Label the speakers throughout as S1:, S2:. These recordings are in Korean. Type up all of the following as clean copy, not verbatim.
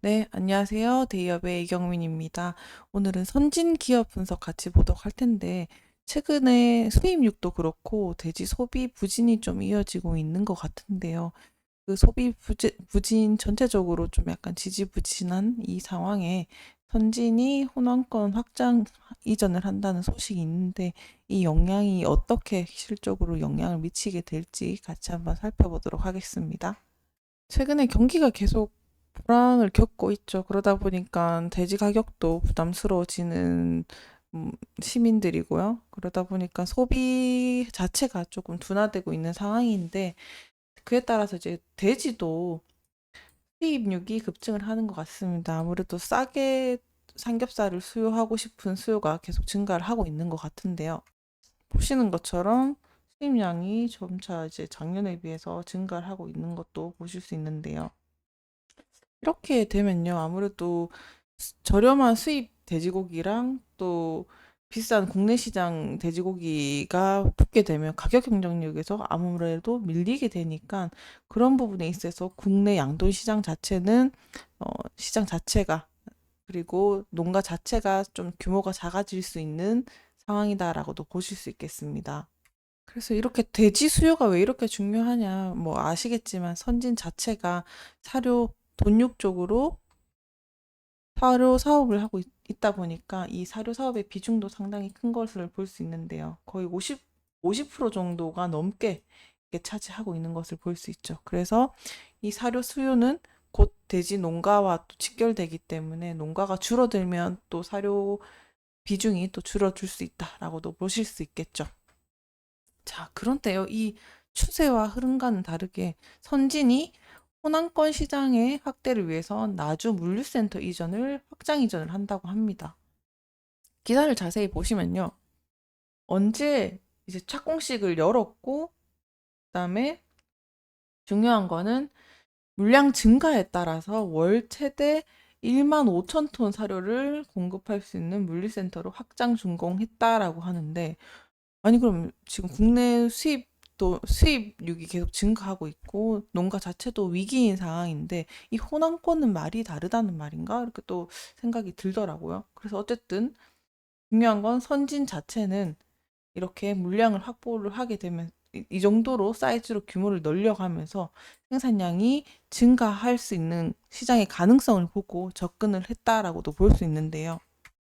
S1: 네, 안녕하세요. 대기업의 이경민입니다. 오늘은 선진 기업 분석 같이 보도록 할 텐데, 최근에 수입률도 그렇고, 돼지 소비 부진이 좀 이어지고 있는 것 같은데요. 그 소비 부진 전체적으로 좀 약간 지지부진한 이 상황에 선진이 호남권 확장 이전을 한다는 소식이 있는데, 이 영향이 어떻게 실적으로 영향을 미치게 될지 같이 한번 살펴보도록 하겠습니다. 최근에 경기가 계속 불황을 겪고 있죠. 그러다 보니까 돼지 가격도 부담스러워지는 음, 시민들이고요. 그러다 보니까 소비 자체가 조금 둔화되고 있는 상황인데 그에 따라서 이제 돼지도 수입육이 급증을 하는 것 같습니다. 아무래도 싸게 삼겹살을 수요하고 싶은 수요가 계속 증가를 하고 있는 것 같은데요. 보시는 것처럼 수입량이 점차 이제 작년에 비해서 증가를 하고 있는 것도 보실 수 있는데요. 이렇게 되면요, 아무래도 저렴한 수입 돼지고기랑 또 비싼 국내 시장 돼지고기가 붙게 되면 가격 경쟁력에서 아무래도 밀리게 되니까 그런 부분에 있어서 국내 양돈 시장 자체는 어, 시장 자체가 그리고 농가 자체가 좀 규모가 작아질 수 있는 상황이다라고도 보실 수 있겠습니다. 그래서 이렇게 돼지 수요가 왜 이렇게 중요하냐, 뭐 아시겠지만 선진 자체가 사료 돈육 쪽으로 사료 사업을 하고 다 보니까 이 사료 사업의 비중도 상당히 큰 것을 볼 수 있는데요. 거의 50% 정도가 넘게 이렇게 차지하고 있는 것을 볼 수 있죠. 그래서 이 사료 수요는 곧 돼지 농가와 또 직결되기 때문에 농가가 줄어들면 또 사료 비중이 또 줄어들 수 있다라고도 보실 수 있겠죠. 자, 그런데요, 이 추세와 흐름과는 다르게 선진이 호남권 시장의 확대를 위해서 나주 물류센터 이전을 확장 이전을 한다고 합니다. 기사를 자세히 보시면요. 언제 이제 착공식을 열었고, 그다음에 중요한 거는 물량 증가에 따라서 월 최대 1만 5천 톤 사료를 공급할 수 있는 물류센터로 확장 준공했다라고 하는데, 아니 그럼 지금 국내 수입육이 계속 증가하고 있고 농가 자체도 위기인 상황인데 이 호남권은 말이 다르다는 말인가? 이렇게 또 생각이 들더라고요. 그래서 어쨌든 중요한 건 선진 자체는 이렇게 물량을 확보를 하게 되면 이 정도로 사이즈로 규모를 늘려가면서 생산량이 증가할 수 있는 시장의 가능성을 보고 접근을 했다라고도 볼 수 있는데요.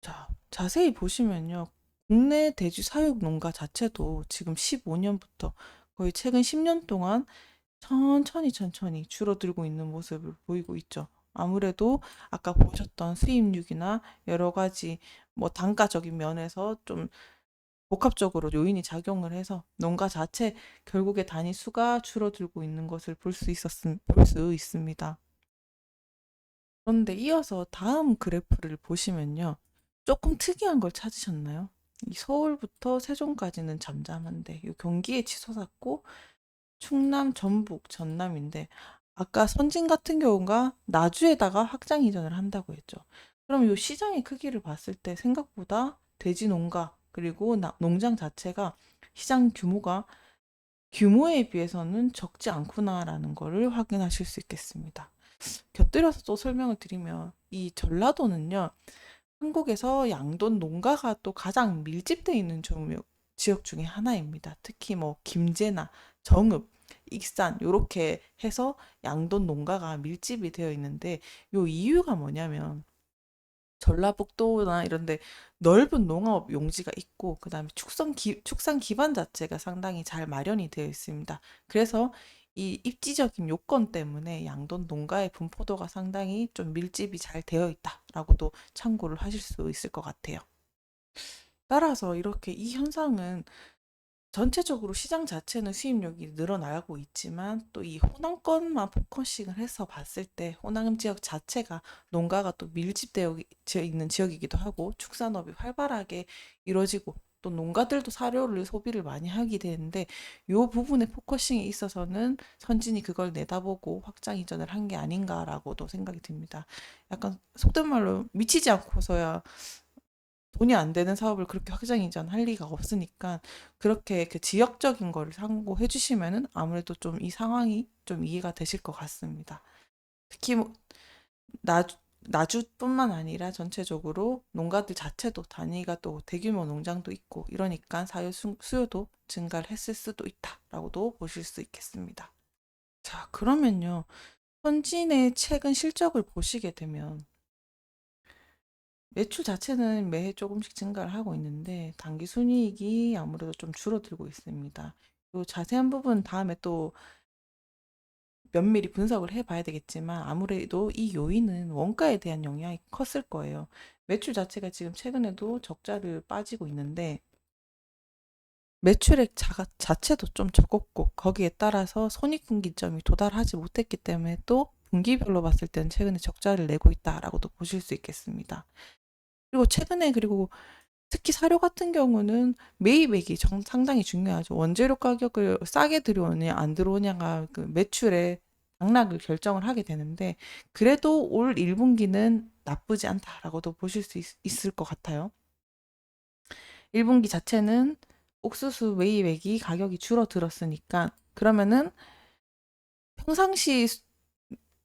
S1: 자, 자세히 보시면요. 국내 돼지 사육 농가 자체도 지금 15년부터 거의 최근 10년 동안 천천히 줄어들고 있는 모습을 보이고 있죠. 아무래도 아까 보셨던 수입육이나 여러 가지 뭐 단가적인 면에서 좀 복합적으로 요인이 작용을 해서 농가 자체 결국에 단위 수가 줄어들고 있는 것을 볼 수 있습니다. 그런데 이어서 다음 그래프를 보시면요. 조금 특이한 걸 찾으셨나요? 이 서울부터 세종까지는 잠잠한데 이 경기에 치솟았고 충남, 전북, 전남인데 아까 선진 같은 경우가 나주에다가 확장 이전을 한다고 했죠. 그럼 이 시장의 크기를 봤을 때 생각보다 돼지 농가 그리고 농장 자체가 시장 규모에 비해서는 적지 않구나라는 거를 확인하실 수 있겠습니다. 곁들여서 또 설명을 드리면 이 전라도는요. 한국에서 양돈 농가가 또 가장 밀집되어 있는 지역 중에 하나입니다. 특히 뭐 김제나 정읍, 익산 요렇게 해서 양돈 농가가 밀집이 되어 있는데 요 이유가 뭐냐면 전라북도나 이런 데 넓은 농업 용지가 있고 그다음에 축산 기반 자체가 상당히 잘 마련이 되어 있습니다. 그래서 이 입지적인 요건 때문에 양돈 농가의 분포도가 상당히 좀 밀집이 잘 되어 있다라고도 참고를 하실 수 있을 것 같아요. 따라서 이렇게 이 현상은 전체적으로 시장 자체는 수입력이 늘어나고 있지만 또 이 호남권만 포커싱을 해서 봤을 때 호남 지역 자체가 농가가 또 밀집되어 있는 지역이기도 하고 축산업이 활발하게 이루어지고 또 농가들도 사료를 소비를 많이 하게 되는데 이 부분의 포커싱에 있어서는 선진이 그걸 내다보고 확장 이전을 한 게 아닌가라고도 생각이 듭니다. 약간 속된 말로 미치지 않고서야 돈이 안 되는 사업을 그렇게 확장 이전할 리가 없으니까 그렇게 그 지역적인 거를 참고해 주시면은 아무래도 좀 이 상황이 좀 이해가 되실 것 같습니다. 특히 뭐 나주뿐만 아니라 전체적으로 농가들 자체도 단위가 또 대규모 농장도 있고 이러니까 수요도 증가를 했을 수도 있다라고도 보실 수 있겠습니다. 자, 그러면요. 선진의 최근 실적을 보시게 되면 매출 자체는 매해 조금씩 증가를 하고 있는데 단기 순이익이 아무래도 좀 줄어들고 있습니다. 요 자세한 부분 다음에 또 면밀히 분석을 해봐야 되겠지만 아무래도 이 요인은 원가에 대한 영향이 컸을 거예요. 매출 자체가 지금 최근에도 적자를 빠지고 있는데 매출액 자체도 좀 적었고 거기에 따라서 손익분기점이 도달하지 못했기 때문에 또 분기별로 봤을 때는 최근에 적자를 내고 있다라고도 보실 수 있겠습니다. 그리고 최근에 그리고 특히 사료 같은 경우는 매입액이 상당히 중요하죠. 원재료 가격을 싸게 들어오냐 안 들어오냐가 그 매출의 당락을 결정을 하게 되는데 그래도 올 1분기는 나쁘지 않다라고도 보실 수 있을 것 같아요. 1분기 자체는 옥수수 매입액이 가격이 줄어들었으니까 그러면은 평상시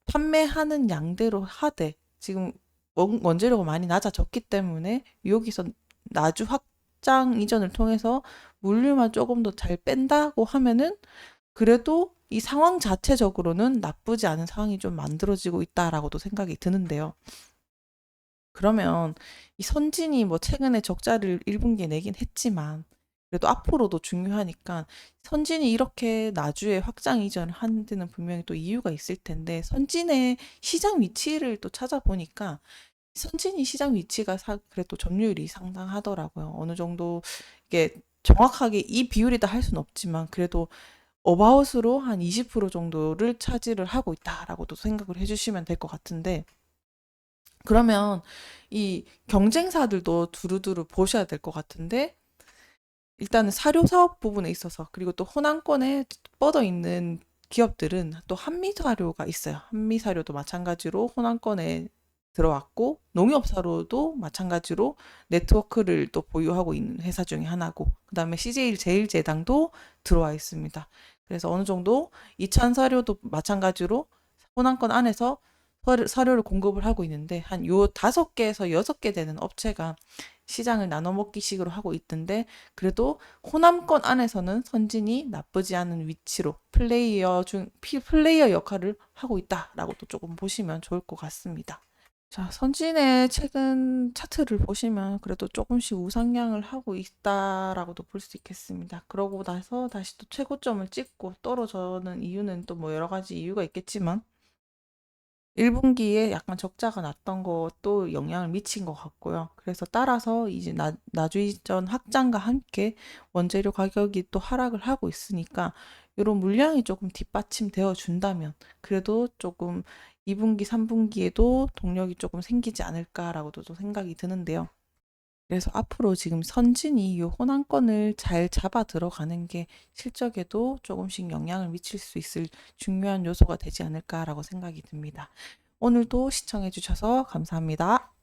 S1: 판매하는 양대로 하되 지금 원재료가 많이 낮아졌기 때문에 여기서 나주 확장 이전을 통해서 물류만 조금 더 잘 뺀다고 하면은 그래도 이 상황 자체적으로는 나쁘지 않은 상황이 좀 만들어지고 있다라고도 생각이 드는데요. 그러면 이 선진이 뭐 최근에 적자를 1분기에 내긴 했지만 그래도 앞으로도 중요하니까 선진이 이렇게 나주에 확장 이전을 하는 데는 분명히 또 이유가 있을 텐데 선진의 시장 위치를 또 찾아보니까 선진이 시장 위치가 그래도 점유율이 상당하더라고요. 어느 정도 이게 정확하게 이 비율이다 할 수는 없지만 그래도 어바웃으로 한 20% 정도를 차지를 하고 있다라고도 생각을 해주시면 될 것 같은데 그러면 이 경쟁사들도 두루두루 보셔야 될 것 같은데 일단은 사료 사업 부분에 있어서 그리고 또 호남권에 뻗어 있는 기업들은 또 한미사료가 있어요. 한미사료도 마찬가지로 호남권에 들어왔고 농협사료도 마찬가지로 네트워크를 또 보유하고 있는 회사 중에 하나고 그다음에 CJ 제일제당도 들어와 있습니다. 그래서 어느 정도 이찬사료도 마찬가지로 호남권 안에서 사료를 공급을 하고 있는데 한 요 5개에서 6개 되는 업체가 시장을 나눠 먹기식으로 하고 있던데 그래도 호남권 안에서는 선진이 나쁘지 않은 위치로 플레이어 역할을 하고 있다라고도 조금 보시면 좋을 것 같습니다. 자, 선진의 최근 차트를 보시면 그래도 조금씩 우상향을 하고 있다라고도 볼 수 있겠습니다. 그러고 나서 다시 또 최고점을 찍고 떨어져는 이유는 또 뭐 여러 가지 이유가 있겠지만 1분기에 약간 적자가 났던 것도 영향을 미친 것 같고요. 그래서 따라서 이제 나주이전 확장과 함께 원재료 가격이 또 하락을 하고 있으니까 이런 물량이 조금 뒷받침되어 준다면 그래도 조금 2분기, 3분기에도 동력이 조금 생기지 않을까라고도 좀 생각이 드는데요. 그래서 앞으로 지금 선진이 이 호남권을 잘 잡아 들어가는 게 실적에도 조금씩 영향을 미칠 수 있을 중요한 요소가 되지 않을까라고 생각이 듭니다. 오늘도 시청해 주셔서 감사합니다.